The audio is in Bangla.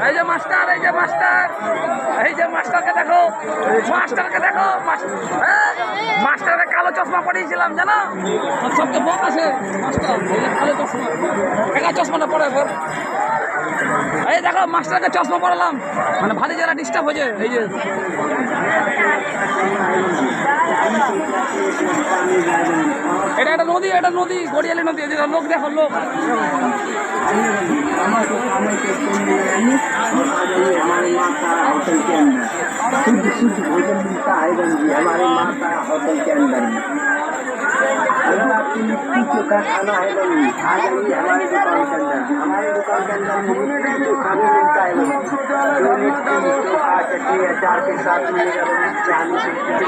এই যে মাস্টার, এই যে মাস্টার, এই যে মাস্টারকে দেখো, মাস্টারকে দেখো, মাস্টারকে কালো চশমা পরিয়েছিলাম জানো, সবচেয়ে বক আছে মাস্টার, এই যে কালো চশমা, একা চশমাটা পরে একবার। এই দেখো মাস্টারকে চশমা পড়ালাম, মানে ভারী যারা ডিস্টার্ব হয়েছে। এই যে এটা একটা নদী, এটা নদী, গড়িয়ালি নদী, লোক দেখো লোক। हमारे माता होटल के अंदर शुद्ध शुद्ध भोजन मिलता है गंजी हमारे माता होटल के अंदर में। अगर आपको लिट्टी चोखा खाना है गंजी आ जाइए हमारे दुकान के अंदर। हमारे दुकान के अंदर लिट्टी चोखा भी मिलता है गंजी, जो लिट्टी चोखा चटनी अचार के साथ मिलेगा 40 रुपये।